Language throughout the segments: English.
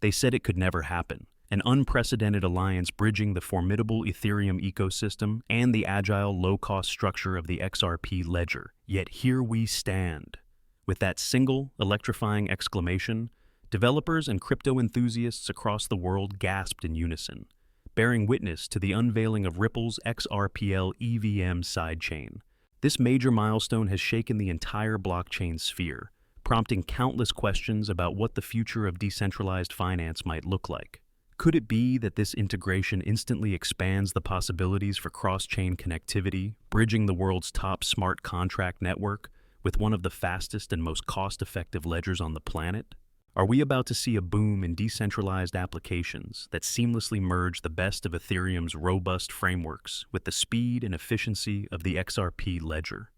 They said it could never happen. An unprecedented alliance bridging the formidable Ethereum ecosystem and the agile, low-cost structure of the XRP Ledger. Yet here we stand. With that single, electrifying exclamation, developers and crypto enthusiasts across the world gasped in unison, bearing witness to the unveiling of Ripple's XRPL EVM sidechain. This major milestone has shaken the entire blockchain sphere, prompting countless questions about what the future of decentralized finance might look like. Could it be that this integration instantly expands the possibilities for cross-chain connectivity, bridging the world's top smart contract network with one of the fastest and most cost-effective ledgers on the planet? Are we about to see a boom in decentralized applications that seamlessly merge the best of Ethereum's robust frameworks with the speed and efficiency of the XRP Ledger?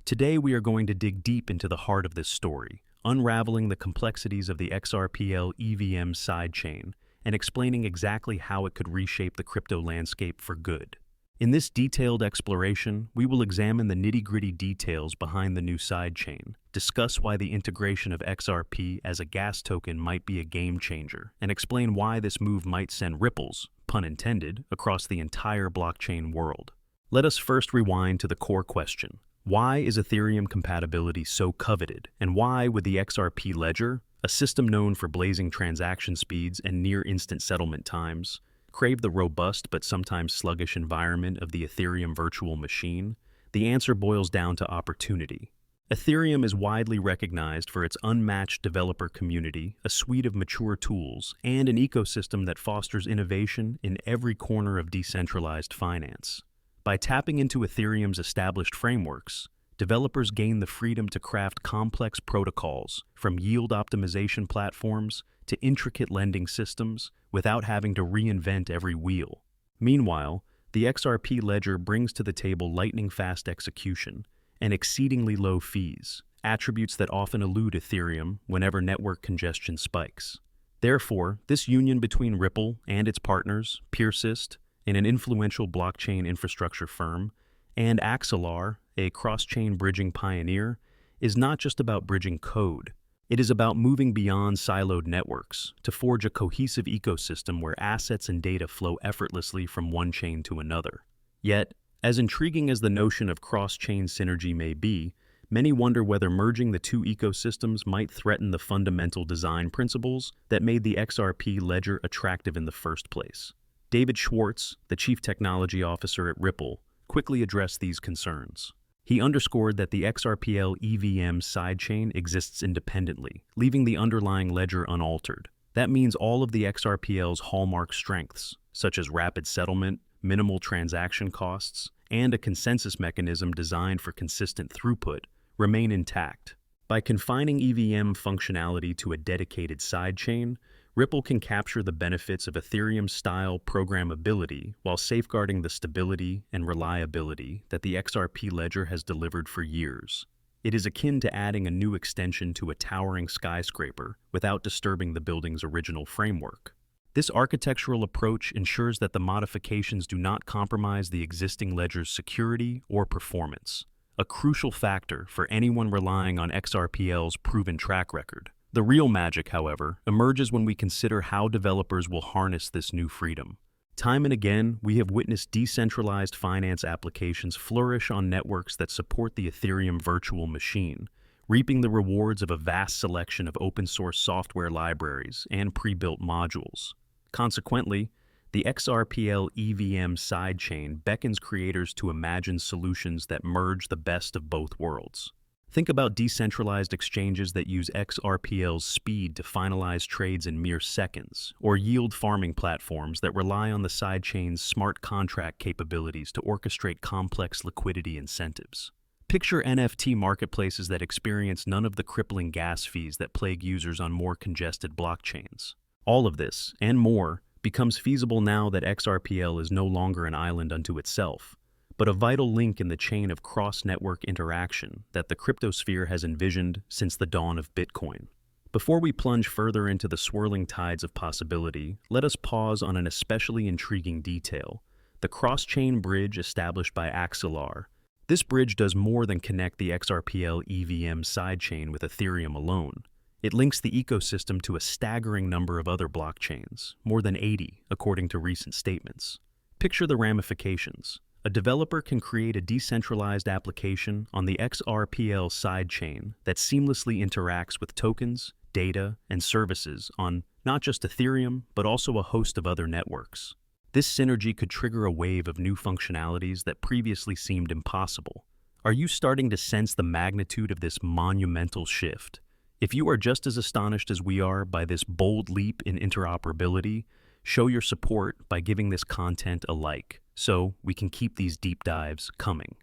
Today, we are going to dig deep into the heart of this story, unraveling the complexities of the XRPL EVM sidechain and explaining exactly how it could reshape the crypto landscape for good. In this detailed exploration, we will examine the nitty-gritty details behind the new sidechain, discuss why the integration of XRP as a gas token might be a game changer, and explain why this move might send ripples, pun intended, across the entire blockchain world. Let us first rewind to the core question. Why is Ethereum compatibility so coveted, and why would the XRP Ledger, a system known for blazing transaction speeds and near-instant settlement times, crave the robust but sometimes sluggish environment of the Ethereum virtual machine? The answer boils down to opportunity. Ethereum is widely recognized for its unmatched developer community, a suite of mature tools, and an ecosystem that fosters innovation in every corner of decentralized finance. By tapping into Ethereum's established frameworks, developers gain the freedom to craft complex protocols, from yield optimization platforms to intricate lending systems, without having to reinvent every wheel. Meanwhile, the XRP Ledger brings to the table lightning-fast execution and exceedingly low fees, attributes that often elude Ethereum whenever network congestion spikes. Therefore, this union between Ripple and its partners, Persist, an influential blockchain infrastructure firm, and Axelar, a cross-chain bridging pioneer, is not just about bridging code. It is about moving beyond siloed networks to forge a cohesive ecosystem where assets and data flow effortlessly from one chain to another. Yet, as intriguing as the notion of cross-chain synergy may be, many wonder whether merging the two ecosystems might threaten the fundamental design principles that made the XRP Ledger attractive in the first place. David Schwartz, the Chief Technology Officer at Ripple, quickly addressed these concerns. He underscored that the XRPL EVM sidechain exists independently, leaving the underlying ledger unaltered. That means all of the XRPL's hallmark strengths, such as rapid settlement, minimal transaction costs, and a consensus mechanism designed for consistent throughput, remain intact. By confining EVM functionality to a dedicated sidechain, Ripple can capture the benefits of Ethereum-style programmability while safeguarding the stability and reliability that the XRP Ledger has delivered for years. It is akin to adding a new extension to a towering skyscraper without disturbing the building's original framework. This architectural approach ensures that the modifications do not compromise the existing ledger's security or performance, a crucial factor for anyone relying on XRPL's proven track record. The real magic, however, emerges when we consider how developers will harness this new freedom. Time and again, we have witnessed decentralized finance applications flourish on networks that support the Ethereum virtual machine, reaping the rewards of a vast selection of open-source software libraries and pre-built modules. Consequently, the XRPL EVM sidechain beckons creators to imagine solutions that merge the best of both worlds. Think about decentralized exchanges that use XRPL's speed to finalize trades in mere seconds, or yield farming platforms that rely on the sidechain's smart contract capabilities to orchestrate complex liquidity incentives. Picture NFT marketplaces that experience none of the crippling gas fees that plague users on more congested blockchains. All of this, and more, becomes feasible now that XRPL is no longer an island unto itself, but a vital link in the chain of cross-network interaction that the cryptosphere has envisioned since the dawn of Bitcoin. Before we plunge further into the swirling tides of possibility, let us pause on an especially intriguing detail: the cross-chain bridge established by Axelar. This bridge does more than connect the XRPL EVM sidechain with Ethereum alone. It links the ecosystem to a staggering number of other blockchains, more than 80, according to recent statements. Picture the ramifications. A developer can create a decentralized application on the XRPL sidechain that seamlessly interacts with tokens, data, and services on not just Ethereum, but also a host of other networks. This synergy could trigger a wave of new functionalities that previously seemed impossible. Are you starting to sense the magnitude of this monumental shift? If you are just as astonished as we are by this bold leap in interoperability, show your support by giving this content a like, so we can keep these deep dives coming.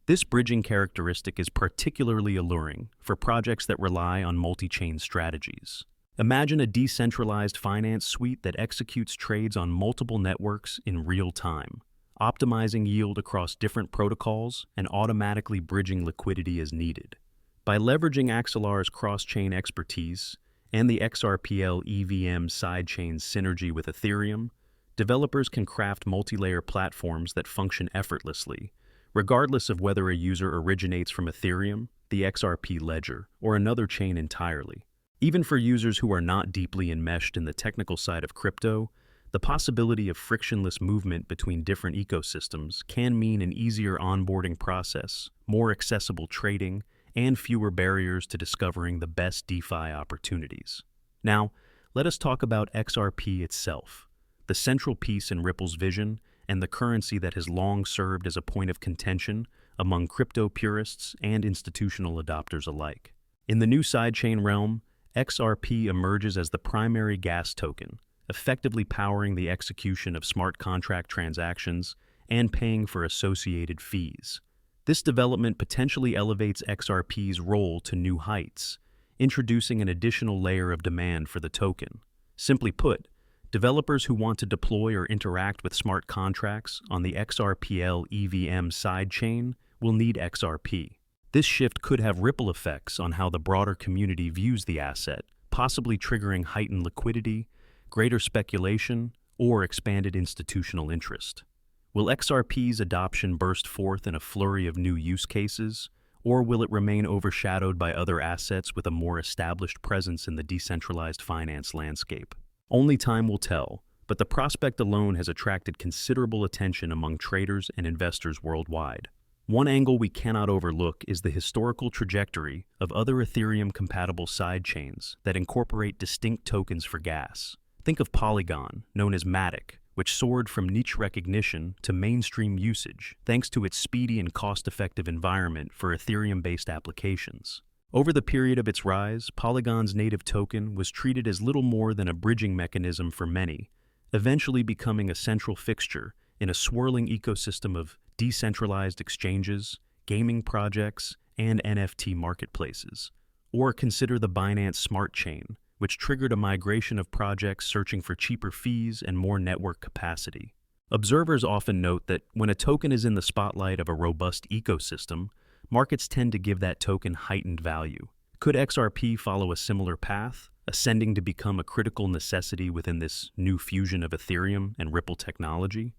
This bridging characteristic is particularly alluring for projects that rely on multi-chain strategies. Imagine a decentralized finance suite that executes trades on multiple networks in real time, optimizing yield across different protocols and automatically bridging liquidity as needed. By leveraging Axelar's cross-chain expertise and the XRPL EVM sidechain's synergy with Ethereum, developers can craft multi-layer platforms that function effortlessly, regardless of whether a user originates from Ethereum, the XRP Ledger, or another chain entirely. Even for users who are not deeply enmeshed in the technical side of crypto, the possibility of frictionless movement between different ecosystems can mean an easier onboarding process, more accessible trading, and fewer barriers to discovering the best DeFi opportunities. Now, let us talk about XRP itself, the central piece in Ripple's vision and the currency that has long served as a point of contention among crypto purists and institutional adopters alike. In the new sidechain realm, XRP emerges as the primary gas token, effectively powering the execution of smart contract transactions and paying for associated fees. This development potentially elevates XRP's role to new heights, introducing an additional layer of demand for the token. Simply put, developers who want to deploy or interact with smart contracts on the XRPL EVM sidechain will need XRP. This shift could have ripple effects on how the broader community views the asset, possibly triggering heightened liquidity, greater speculation, or expanded institutional interest. Will XRP's adoption burst forth in a flurry of new use cases, or will it remain overshadowed by other assets with a more established presence in the decentralized finance landscape? Only time will tell, but the prospect alone has attracted considerable attention among traders and investors worldwide. One angle we cannot overlook is the historical trajectory of other Ethereum-compatible sidechains that incorporate distinct tokens for gas. Think of Polygon, known as Matic, which soared from niche recognition to mainstream usage thanks to its speedy and cost-effective environment for Ethereum-based applications. Over the period of its rise, Polygon's native token was treated as little more than a bridging mechanism for many, eventually becoming a central fixture in a swirling ecosystem of decentralized exchanges, gaming projects, and NFT marketplaces. Or consider the Binance Smart Chain, which triggered a migration of projects searching for cheaper fees and more network capacity. Observers often note that when a token is in the spotlight of a robust ecosystem, markets tend to give that token heightened value. Could XRP follow a similar path, ascending to become a critical necessity within this new fusion of Ethereum and Ripple technology?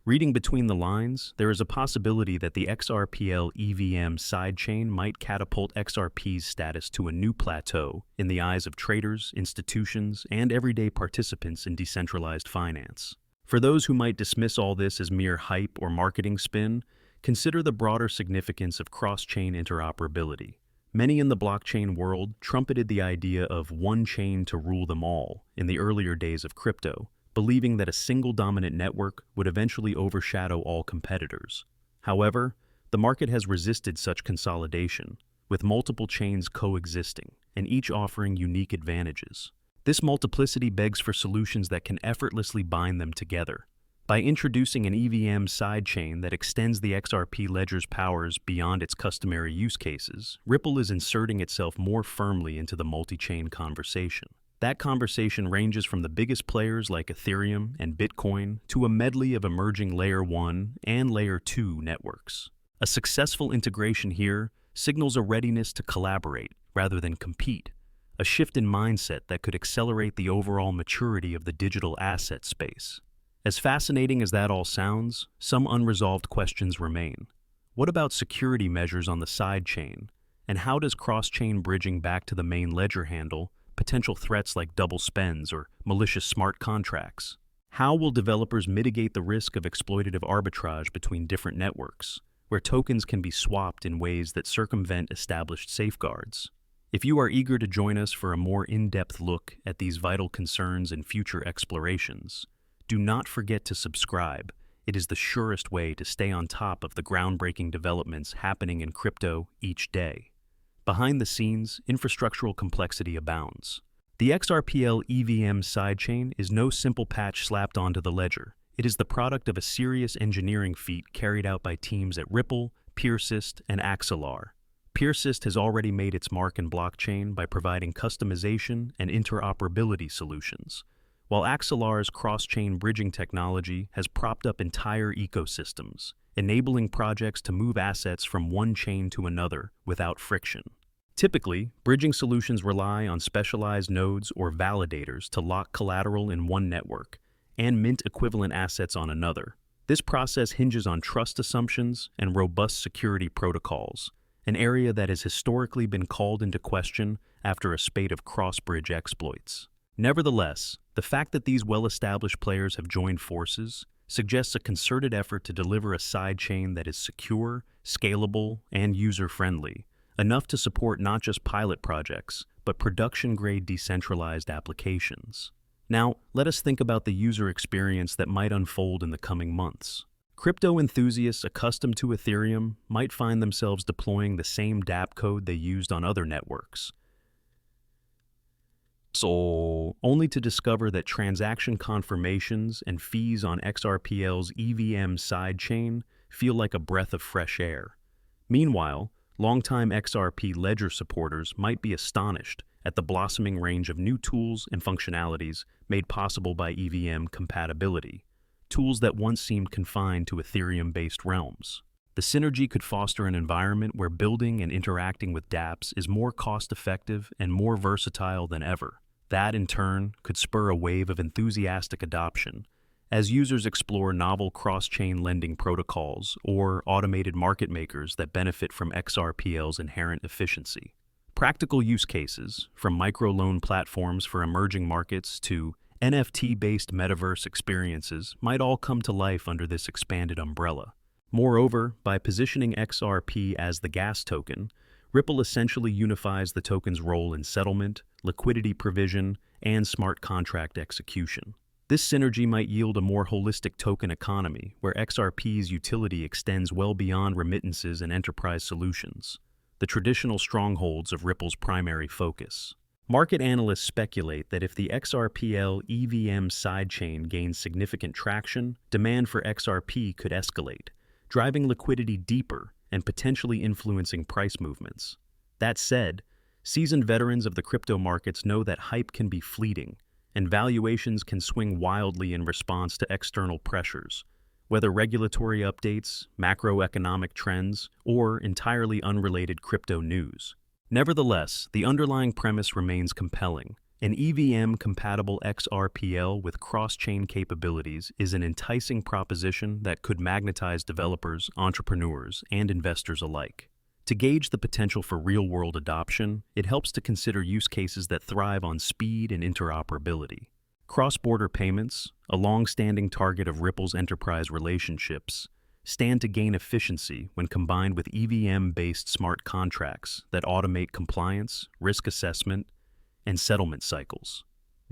Reading between the lines, there is a possibility that the XRPL EVM sidechain might catapult XRP's status to a new plateau in the eyes of traders, institutions, and everyday participants in decentralized finance. For those who might dismiss all this as mere hype or marketing spin, consider the broader significance of cross-chain interoperability. Many in the blockchain world trumpeted the idea of one chain to rule them all in the earlier days of crypto, believing that a single dominant network would eventually overshadow all competitors. However, the market has resisted such consolidation, with multiple chains coexisting and each offering unique advantages. This multiplicity begs for solutions that can effortlessly bind them together. By introducing an EVM sidechain that extends the XRP ledger's powers beyond its customary use cases, Ripple is inserting itself more firmly into the multi-chain conversation. That conversation ranges from the biggest players like Ethereum and Bitcoin to a medley of emerging Layer 1 and Layer 2 networks. A successful integration here signals a readiness to collaborate rather than compete, a shift in mindset that could accelerate the overall maturity of the digital asset space. As fascinating as that all sounds, some unresolved questions remain. What about security measures on the sidechain? And how does cross-chain bridging back to the main ledger handle potential threats like double spends or malicious smart contracts? How will developers mitigate the risk of exploitative arbitrage between different networks, where tokens can be swapped in ways that circumvent established safeguards? If you are eager to join us for a more in-depth look at these vital concerns and future explorations, do not forget to subscribe. It is the surest way to stay on top of the groundbreaking developments happening in crypto each day. Behind the scenes, infrastructural complexity abounds. The XRPL EVM sidechain is no simple patch slapped onto the ledger. It is the product of a serious engineering feat carried out by teams at Ripple, Persist, and Axelar. Persist has already made its mark in blockchain by providing customization and interoperability solutions, while Axelar's cross-chain bridging technology has propped up entire ecosystems, enabling projects to move assets from one chain to another without friction. Typically, bridging solutions rely on specialized nodes or validators to lock collateral in one network and mint equivalent assets on another. This process hinges on trust assumptions and robust security protocols, an area that has historically been called into question after a spate of cross-bridge exploits. Nevertheless, the fact that these well-established players have joined forces suggests a concerted effort to deliver a sidechain that is secure, scalable, and user-friendly, enough to support not just pilot projects, but production-grade decentralized applications. Now, let us think about the user experience that might unfold in the coming months. Crypto enthusiasts accustomed to Ethereum might find themselves deploying the same dApp code they used on other networks, only to discover that transaction confirmations and fees on XRPL's EVM sidechain feel like a breath of fresh air. Meanwhile, longtime XRP Ledger supporters might be astonished at the blossoming range of new tools and functionalities made possible by EVM compatibility, tools that once seemed confined to Ethereum-based realms. The synergy could foster an environment where building and interacting with dApps is more cost-effective and more versatile than ever. That, in turn, could spur a wave of enthusiastic adoption as users explore novel cross-chain lending protocols or automated market makers that benefit from XRPL's inherent efficiency. Practical use cases, from microloan platforms for emerging markets to NFT-based metaverse experiences, might all come to life under this expanded umbrella. Moreover, by positioning XRP as the gas token, Ripple essentially unifies the token's role in settlement, liquidity provision, and smart contract execution. This synergy might yield a more holistic token economy, where XRP's utility extends well beyond remittances and enterprise solutions, the traditional strongholds of Ripple's primary focus. Market analysts speculate that if the XRPL EVM sidechain gains significant traction, demand for XRP could escalate, driving liquidity deeper and potentially influencing price movements. That said, seasoned veterans of the crypto markets know that hype can be fleeting, and valuations can swing wildly in response to external pressures, whether regulatory updates, macroeconomic trends, or entirely unrelated crypto news. Nevertheless, the underlying premise remains compelling. An EVM-compatible XRPL with cross-chain capabilities is an enticing proposition that could magnetize developers, entrepreneurs, and investors alike. To gauge the potential for real-world adoption, it helps to consider use cases that thrive on speed and interoperability. Cross-border payments, a long-standing target of Ripple's enterprise relationships, stand to gain efficiency when combined with EVM-based smart contracts that automate compliance, risk assessment, and settlement cycles.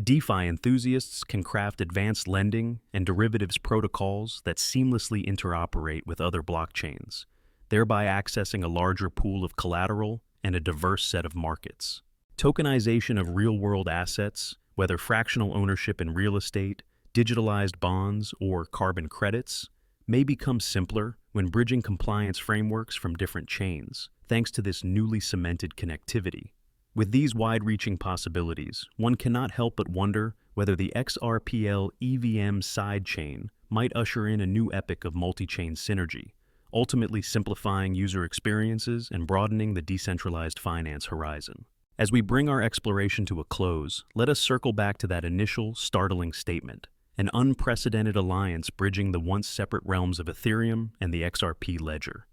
DeFi enthusiasts can craft advanced lending and derivatives protocols that seamlessly interoperate with other blockchains, thereby accessing a larger pool of collateral and a diverse set of markets. Tokenization of real-world assets, whether fractional ownership in real estate, digitalized bonds, or carbon credits, may become simpler when bridging compliance frameworks from different chains, thanks to this newly cemented connectivity. With these wide-reaching possibilities, one cannot help but wonder whether the XRPL EVM sidechain might usher in a new epoch of multi-chain synergy, ultimately simplifying user experiences and broadening the decentralized finance horizon. As we bring our exploration to a close, let us circle back to that initial, startling statement: an unprecedented alliance bridging the once separate realms of Ethereum and the XRP Ledger.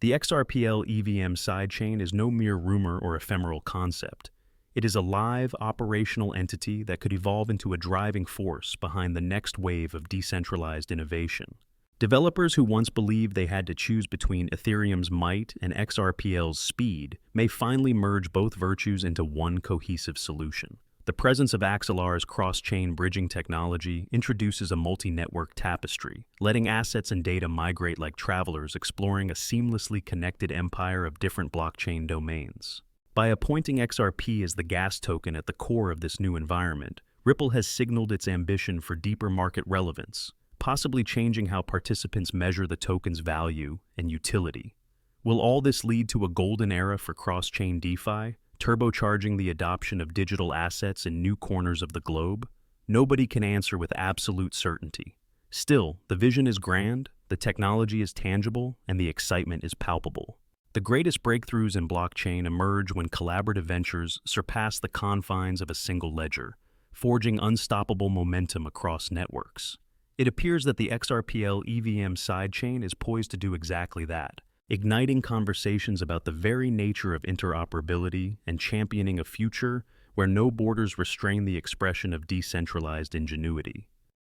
The XRPL EVM sidechain is no mere rumor or ephemeral concept. It is a live, operational entity that could evolve into a driving force behind the next wave of decentralized innovation. Developers who once believed they had to choose between Ethereum's might and XRPL's speed may finally merge both virtues into one cohesive solution. The presence of Axelar's cross-chain bridging technology introduces a multi-network tapestry, letting assets and data migrate like travelers exploring a seamlessly connected empire of different blockchain domains. By appointing XRP as the gas token at the core of this new environment, Ripple has signaled its ambition for deeper market relevance, possibly changing how participants measure the token's value and utility. Will all this lead to a golden era for cross-chain DeFi, turbocharging the adoption of digital assets in new corners of the globe? Nobody can answer with absolute certainty. Still, the vision is grand, the technology is tangible, and the excitement is palpable. The greatest breakthroughs in blockchain emerge when collaborative ventures surpass the confines of a single ledger, forging unstoppable momentum across networks. It appears that the XRPL EVM sidechain is poised to do exactly that, igniting conversations about the very nature of interoperability and championing a future where no borders restrain the expression of decentralized ingenuity.